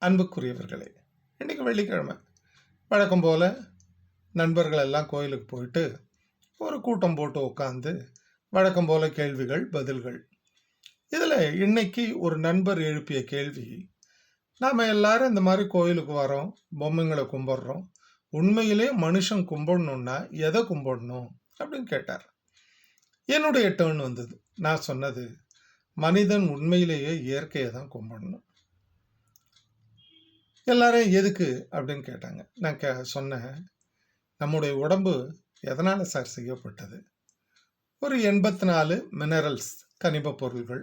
அன்புக்குரியவர்களே, இன்றைக்கி வெள்ளிக்கிழமை வழக்கம் போல் நண்பர்கள் எல்லாம் கோயிலுக்கு போயிட்டு ஒரு கூட்டம் போட்டு உட்காந்து வழக்கம் போல் கேள்விகள் பதில்கள். இதில் இன்னைக்கு ஒரு நண்பர் எழுப்பிய கேள்வி, நாம் எல்லாரும் இந்த மாதிரி கோயிலுக்கு வரோம், பொம்மைங்களை கும்பிட்றோம், உண்மையிலே மனுஷன் கும்பிடணுன்னா எதை கும்பிடணும் அப்படின்னு கேட்டார். என்னுடைய டேர்ன் வந்தது. நான் சொன்னது, மனிதன் உண்மையிலேயே இயற்கையை தான் கும்பிடணும். எல்லாரும் எதுக்கு அப்படின்னு கேட்டாங்க. நான் சொன்னேன், நம்முடைய உடம்பு எதனால் சார் செய்யப்பட்டது? ஒரு 84 மினரல்ஸ் கனிம பொருள்கள்,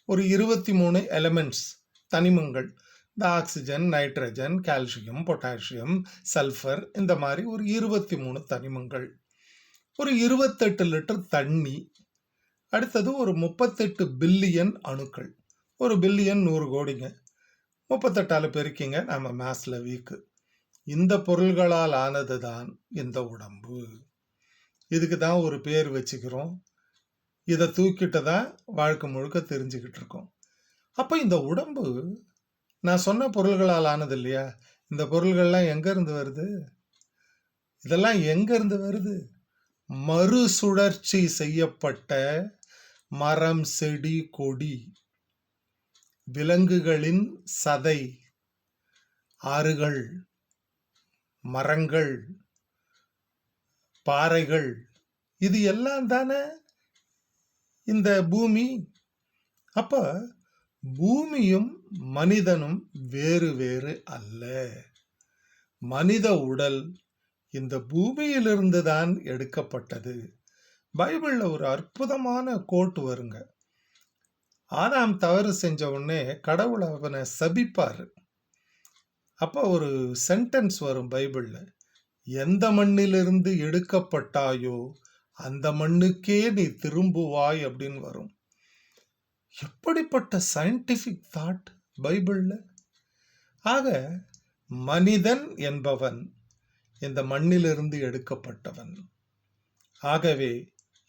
ஒரு 23 எலமெண்ட்ஸ் தனிமங்கள், இந்த oxygen, nitrogen, calcium, potassium, sulphur, இந்த மாதிரி ஒரு 23 தனிமங்கள், ஒரு 28 லிட்டர் தண்ணி, அடுத்தது ஒரு 38 பில்லியன் அணுக்கள். ஒரு பில்லியன் 100 கோடிங்க, 38 பெருக்கிங்க, நம்ம மேத்ஸ்ல வீக்கு. இந்த பொருள்களால் ஆனது தான் இந்த உடம்பு. இதுக்கு தான் ஒரு பேர் வச்சுக்கிறோம். இதை தூக்கிட்டு தான் வாழ்க்கை முழுக்க தெரிஞ்சுக்கிட்டு இருக்கோம். அப்போ இந்த உடம்பு நான் சொன்ன பொருள்களால் ஆனது இல்லையா? இந்த பொருள்கள்லாம் எங்கேருந்து வருது? இதெல்லாம் எங்கேருந்து வருது? மறுசுழற்சி செய்யப்பட்ட மரம், செடி, கொடி, விலங்குகளின் சதை, ஆறுகள், மரங்கள், பாறைகள், இது எல்லாம் தானே இந்த பூமி. அப்ப பூமியும் மனிதனும் வேறு வேறு அல்ல. மனித உடல் இந்த பூமியிலிருந்து தான் எடுக்கப்பட்டது. பைபிள்ல ஒரு அற்புதமான கோட் வருங்க. ஆதாம் தவறு செஞ்ச உடனே கடவுள் அவனை சபிப்பார். அப்போ ஒரு சென்டென்ஸ் வரும் பைபிள்ல, எந்த மண்ணிலிருந்து எடுக்கப்பட்டாயோ அந்த மண்ணுக்கே நீ திரும்புவாய் அப்படின்னு வரும். எப்படிப்பட்ட சயின்டிபிக் தாட் பைபிள்ல! ஆக மனிதன் என்பவன் இந்த மண்ணிலிருந்து எடுக்கப்பட்டவன். ஆகவே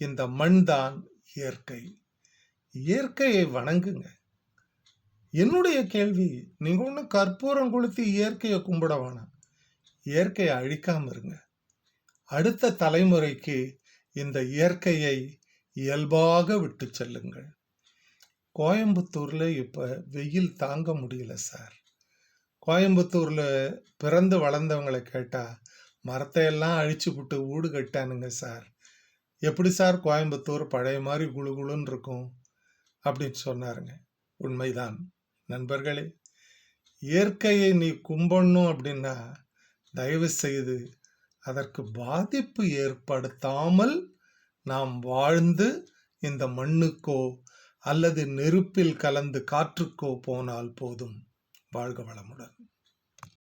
இந்த மண் தான் இயற்கை. இயற்கையை வணங்குங்க. என்னுடைய கேள்வி, நீங்க ஒன்றும் கற்பூரம் கொளுத்தி இயற்கையை கும்பிட வேணாம். இயற்கையை அழிக்காம இருங்க. அடுத்த தலைமுறைக்கு இந்த இயற்கையை இயல்பாக விட்டு செல்லுங்கள். கோயம்புத்தூர்ல இப்ப வெயில் தாங்க முடியல சார். கோயம்புத்தூர்ல பிறந்து வளர்ந்தவங்களை கேட்டா, மரத்தை எல்லாம் அழிச்சு விட்டு வீடு கட்டானுங்க சார். எப்படி சார் கோயம்புத்தூர் பழைய மாதிரி குளுகுளுன்னு இருக்கும் அப்படின்னு சொன்னாருங்க. உண்மைதான் நண்பர்களே. இயற்கையை நீ கும்பிடணும் அப்படின்னா தயவு செய்து அதற்கு பாதிப்பு ஏற்படுத்தாமல் நாம் வாழ்ந்து இந்த மண்ணுக்கோ அல்லது நெருப்பில் கலந்து காற்றுக்கோ போனால் போதும். வாழ்க வளமுடன்.